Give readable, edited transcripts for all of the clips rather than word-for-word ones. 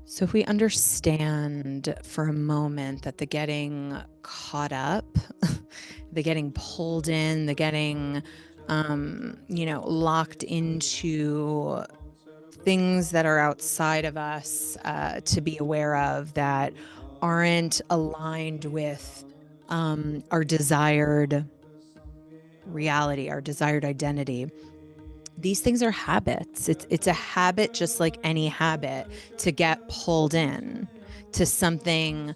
So if we understand for a moment that the getting caught up, the getting pulled in, the getting, locked into things that are outside of us to be aware of that aren't aligned with our desired reality, our desired identity. These things are habits. It's a habit, just like any habit, to get pulled in to something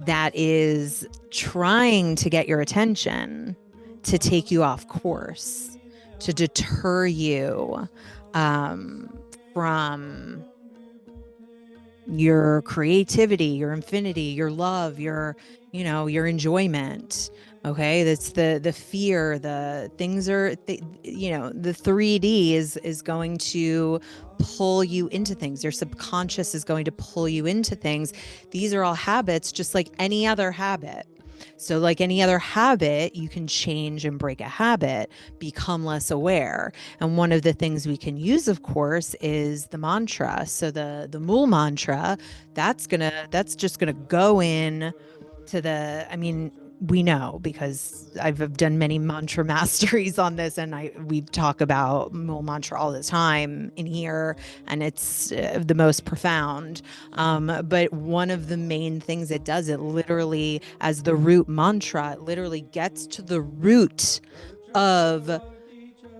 that is trying to get your attention, to take you off course, to deter you from your creativity, your infinity, your love, your enjoyment. Okay, that's the fear. The things are, the 3D is going to pull you into things. Your subconscious is going to pull you into things. These are all habits, just like any other habit. So, like any other habit, you can change and break a habit, become less aware. And one of the things we can use, of course, is the mantra. So the Mool mantra, that's just gonna go in to the, I mean, we know because I've done many mantra masteries on this, and we talk about Mool mantra all the time in here, and it's the most profound. But one of the main things it does, it literally, as the root mantra, it literally gets to the root of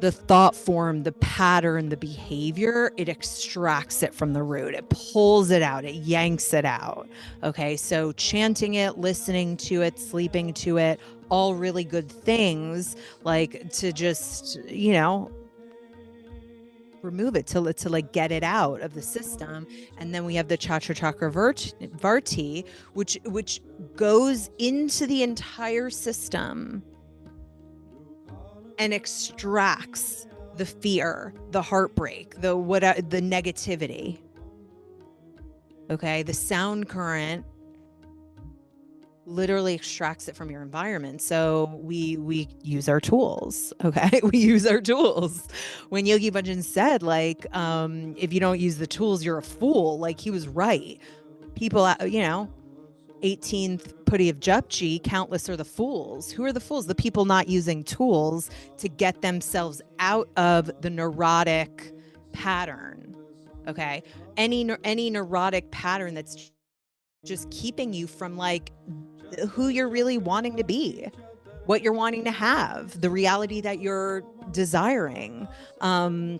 the thought form, the pattern, the behavior. It extracts it from the root. It pulls it out. It yanks it out. Okay. So chanting it, listening to it, sleeping to it, all really good things, like to just, remove it, to like get it out of the system. And then we have the Varti, which goes into the entire system and extracts the fear, the heartbreak, the negativity. Okay, the sound current literally extracts it from your environment. So we use our tools. Okay, we use our tools. When Yogi Bhajan said, like, if you don't use the tools, you're a fool. Like, he was right. People, 18th Putty of Japji, countless are the fools. Who are the fools? The people not using tools to get themselves out of the neurotic pattern. Okay, any neurotic pattern that's just keeping you from, like, who you're really wanting to be, what you're wanting to have, the reality that you're desiring. Those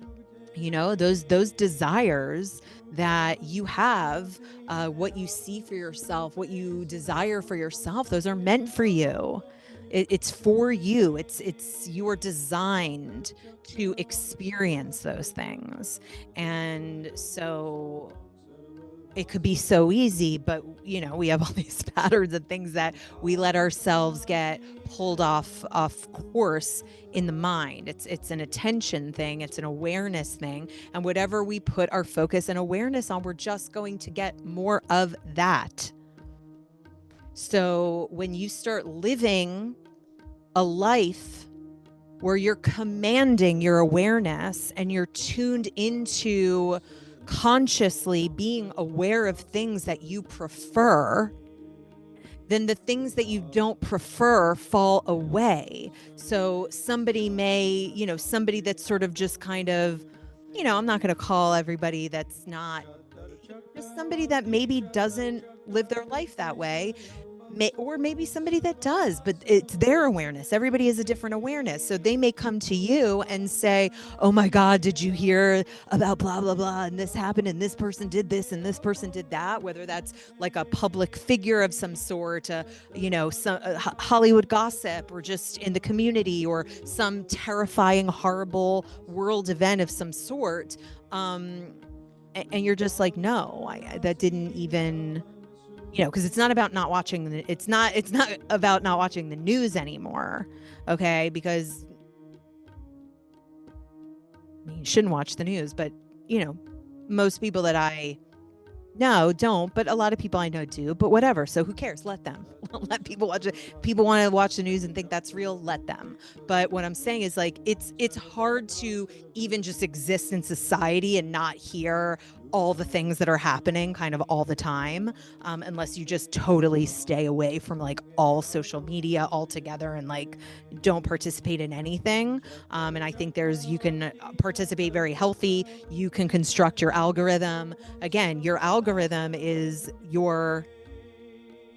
desires that you have, what you see for yourself, what you desire for yourself, those are meant for you. It's for you. You are designed to experience those things. And so it could be so easy, but we have all these patterns and things that we let ourselves get pulled off course in the mind. It's an attention thing, it's an awareness thing, and whatever we put our focus and awareness on, we're just going to get more of that. So when you start living a life where you're commanding your awareness and you're tuned into consciously being aware of things that you prefer, then the things that you don't prefer fall away. So somebody that's sort of just kind of, I'm not going to call everybody that's not, just somebody that maybe doesn't live their life that way, or maybe somebody that does, but it's their awareness. Everybody has a different awareness. So they may come to you and say, oh my God, did you hear about blah, blah, blah, and this happened, and this person did this, and this person did that, whether that's like a public figure of some sort, some Hollywood gossip, or just in the community, or some terrifying, horrible world event of some sort. And you're just like, no, that didn't even... because it's not about not watching it's not about not watching the news anymore. Okay, because you shouldn't watch the news, but most people that I know don't, but a lot of people I know do, but whatever. So who cares? Let them. Let people watch it. People want to watch the news and think that's real, let them. But what I'm saying is, like, it's hard to even just exist in society and not hear all the things that are happening kind of all the time, unless you just totally stay away from like all social media altogether and like don't participate in anything. And I think you can participate very healthy. You can construct your algorithm. Again, your algorithm is your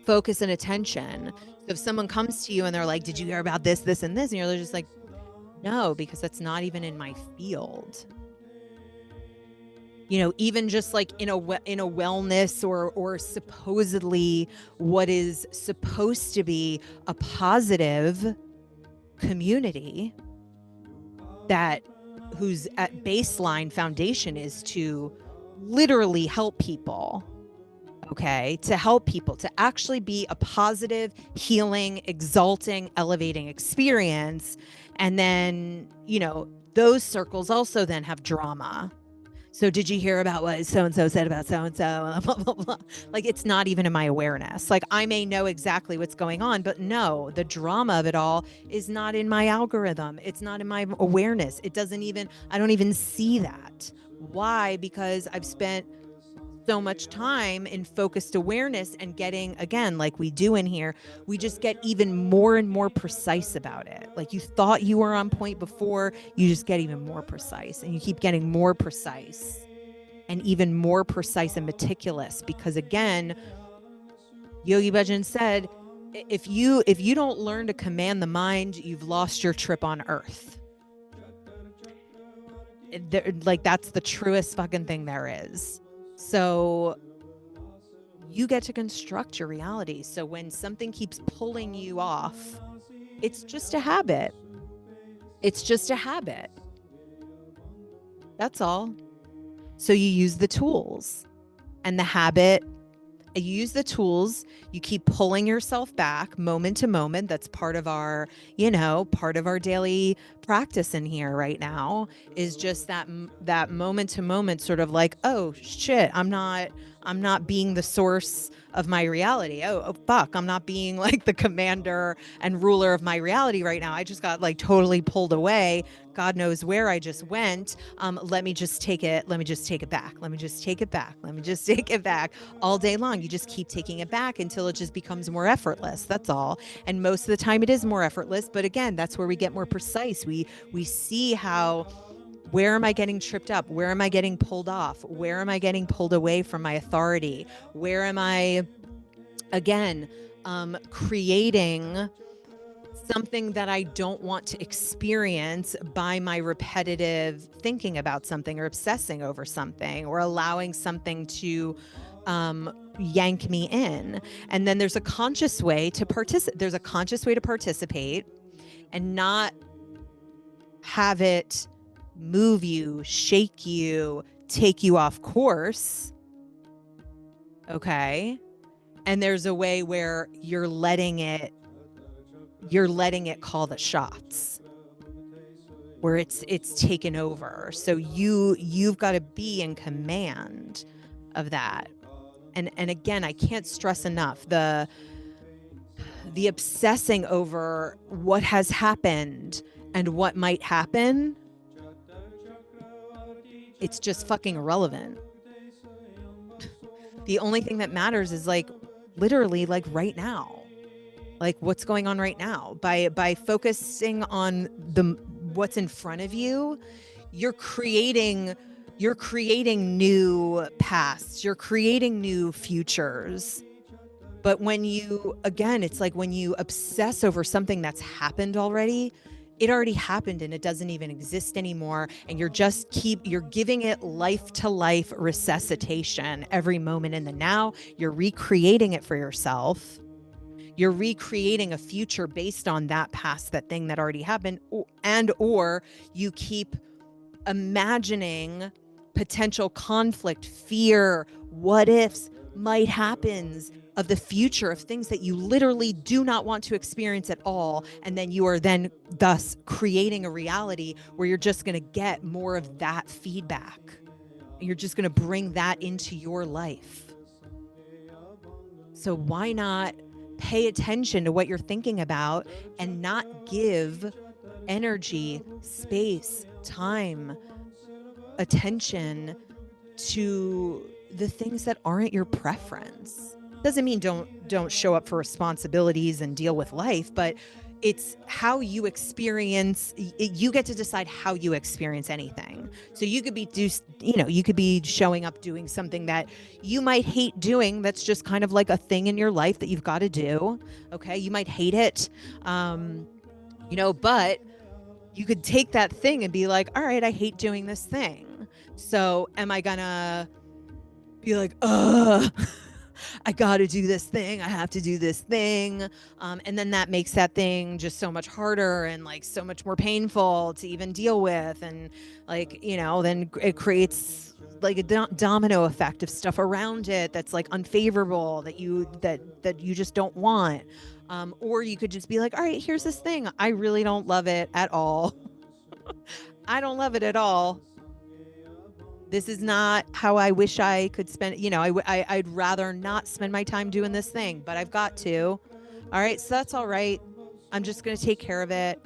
focus and attention. So if someone comes to you and they're like, did you hear about this, this, and this? And you're just like, no, because that's not even in my field. You know, even just like in a wellness or supposedly what is supposed to be a positive community that whose at baseline foundation is to literally help people. Okay, to help people, to actually be a positive, healing, exalting, elevating experience. And then, you know, those circles also then have drama. So did you hear about what so-and-so said about so-and-so? Blah, blah, blah. Like, it's not even in my awareness. Like, I may know exactly what's going on, but no, the drama of it all is not in my algorithm. It's not in my awareness. It doesn't even, I don't even see that. Why? Because I've spent so much time in focused awareness and getting, again, like we do in here, we just get even more and more precise about it. Like you thought you were on point before, you just get even more precise, and you keep getting more precise and even more precise and meticulous, because again, Yogi Bhajan said, if you don't learn to command the mind, you've lost your trip on earth. Like that's the truest fucking thing there is. So you get to construct your reality. So when something keeps pulling you off, it's just a habit. It's just a habit. That's all. So you use the tools and the habit. You use the tools, you keep pulling yourself back moment to moment. That's part of our, you know, part of our daily practice in here right now is just that moment to moment sort of like, oh shit, I'm not being the source of my reality. Oh fuck, I'm not being like the commander and ruler of my reality right now. I just got like totally pulled away. God knows where I just went. Let me just take it back. Let me just take it back. Let me just take it back all day long. You just keep taking it back until it just becomes more effortless. That's all. And most of the time it is more effortless. But again, that's where we get more precise. We see how, where am I getting tripped up? Where am I getting pulled off? Where am I getting pulled away from my authority? Where am I, again, creating something that I don't want to experience by my repetitive thinking about something or obsessing over something or allowing something to yank me in. And then there's a conscious way to participate. There's a conscious way to participate and not have it move you, shake you, take you off course. Okay. And there's a way where you're letting it call the shots, where it's taken over. So you've got to be in command of that. And again, I can't stress enough the obsessing over what has happened and what might happen. It's just fucking irrelevant. The only thing that matters is like literally like right now, like what's going on right now. By focusing on what's in front of you, you're creating new pasts, you're creating new futures. But when you, again, it's like when you obsess over something that's happened already, it already happened and it doesn't even exist anymore. And you're giving it life to life resuscitation every moment in the now. You're recreating it for yourself. You're recreating a future based on that past, that thing that already happened, or you keep imagining potential conflict, fear, what ifs, might happens of the future, of things that you literally do not want to experience at all. And then you are then thus creating a reality where you're just going to get more of that feedback. You're just going to bring that into your life. So why not pay attention to what you're thinking about and not give energy, space, time, attention to the things that aren't your preference. Doesn't mean don't show up for responsibilities and deal with life, but it's how you experience. You get to decide how you experience anything. So you could be you could be showing up doing something that you might hate doing. That's just kind of like a thing in your life that you've got to do. Okay, you might hate it, but you could take that thing and be like, all right, I hate doing this thing. So am I gonna be like, I got to do this thing. I have to do this thing. And then that makes that thing just so much harder and like so much more painful to even deal with. And like, then it creates like a domino effect of stuff around it that's like unfavorable that you just don't want. Or you could just be like, all right, here's this thing. I really don't love it at all. I don't love it at all. This is not how I wish I could spend, I'd rather not spend my time doing this thing, but I've got to. All right, so that's all right. I'm just going to take care of it.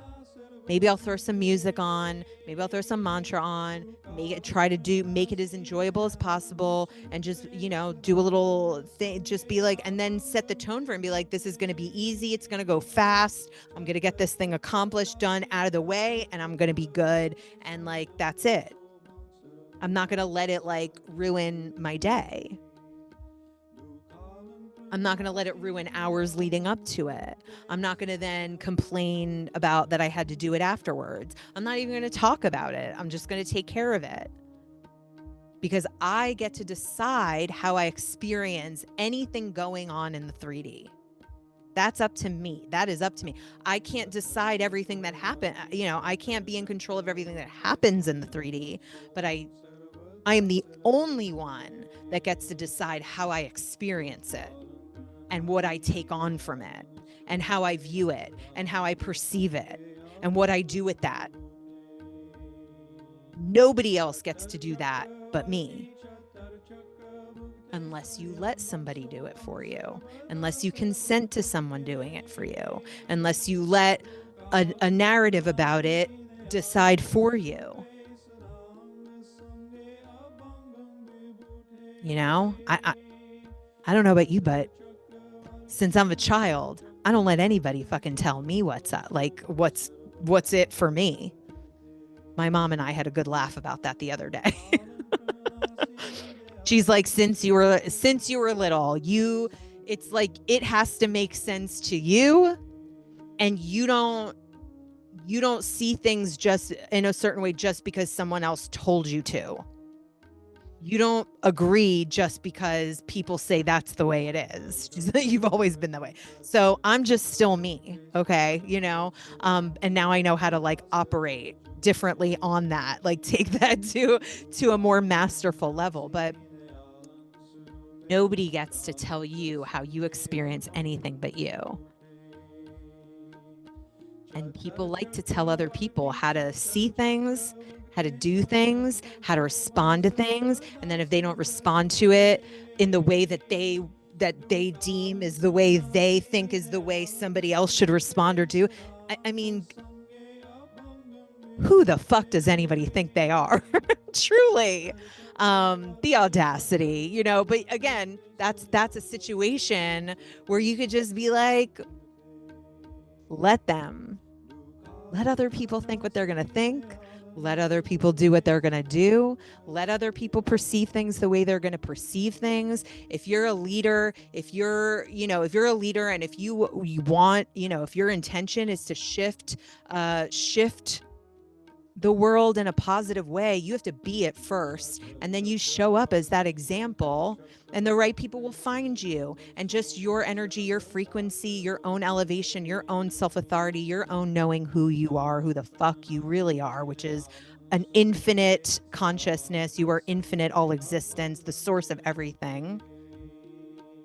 Maybe I'll throw some music on. Maybe I'll throw some mantra on. Make it as enjoyable as possible, and just do a little thing. Just be like, and then set the tone for it and be like, this is going to be easy. It's going to go fast. I'm going to get this thing accomplished, done, out of the way, and I'm going to be good. And like that's it. I'm not going to let it like ruin my day. I'm not going to let it ruin hours leading up to it. I'm not going to then complain about that I had to do it afterwards. I'm not even going to talk about it. I'm just going to take care of it. Because I get to decide how I experience anything going on in the 3D. That's up to me. That is up to me. I can't decide everything that happens. I can't be in control of everything that happens in the 3D, but I am the only one that gets to decide how I experience it and what I take on from it and how I view it and how I perceive it and what I do with that. Nobody else gets to do that but me. Unless you let somebody do it for you, unless you consent to someone doing it for you, unless you let a narrative about it decide for you. I don't know about you, but since I'm a child, I don't let anybody fucking tell me what's up, like what's it for me. My mom and I had a good laugh about that the other day. She's like, since you were little, it's like it has to make sense to you, and you don't see things just in a certain way just because someone else told you to. You don't agree just because people say that's the way it is. You've always been that way. So I'm just still me. Okay. And now I know how to like operate differently on that, like take that to a more masterful level. But nobody gets to tell you how you experience anything but you. And people like to tell other people how to see things, how to do things, how to respond to things. And then if they don't respond to it in the way that they deem is the way they think is the way somebody else should respond or do. I mean, who the fuck does anybody think they are? Truly. The audacity, but again, that's a situation where you could just be like, let other people think what they're going to think. Let other people do what they're going to do. Let other people perceive things the way they're going to perceive things. If you're a leader, if you're a leader, and if you want, if your intention is to shift the world in a positive way, you have to be it first. And then you show up as that example, and the right people will find you. And just your energy, your frequency, your own elevation, your own self-authority, your own knowing who you are, who the fuck you really are, which is an infinite consciousness. You are infinite, all existence, the source of everything.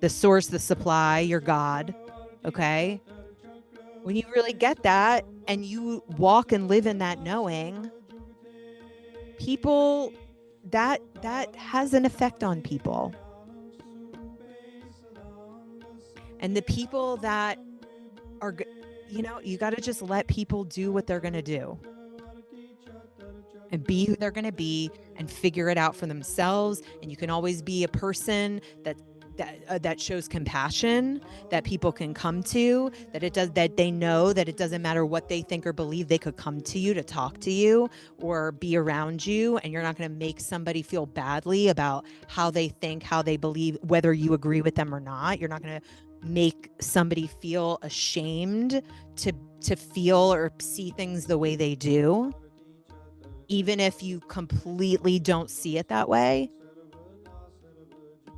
The source, the supply, your God. Okay? When you really get that and you walk and live in that knowing, people, that has an effect on people. And the people that are, you got to just let people do what they're going to do. and be who they're going to be and figure it out for themselves. And you can always be a person that shows compassion, that people can come to, that they know that it doesn't matter what they think or believe, they could come to you to talk to you or be around you, and you're not going to make somebody feel badly about how they think, how they believe, whether you agree with them or not. You're not going to make somebody feel ashamed to feel or see things the way they do, even if you completely don't see it that way.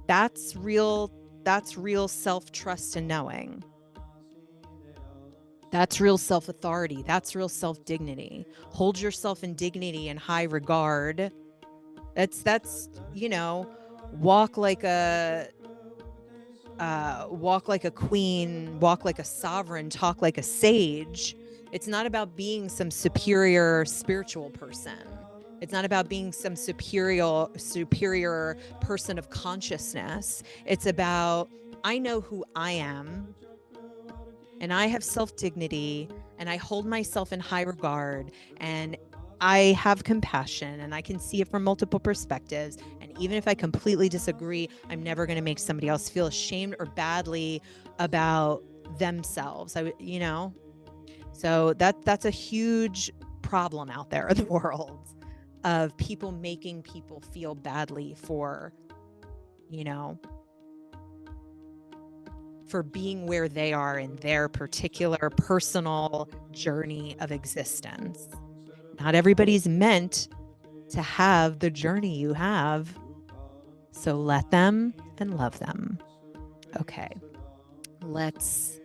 That's real self-trust and knowing. That's real self-authority. That's real self-dignity. Hold yourself in dignity and high regard. That's walk like a queen, walk like a sovereign, talk like a sage. It's not about being some superior spiritual person. It's not about being some superior person of consciousness. It's about, I know who I am, and I have self-dignity, and I hold myself in high regard, and I have compassion, and I can see it from multiple perspectives. And even if I completely disagree, I'm never going to make somebody else feel ashamed or badly about themselves. So that's a huge problem out there in the world, of people making people feel badly for being where they are in their particular personal journey of existence. Not everybody's meant to have the journey you have, so let them and love them. Okay, let's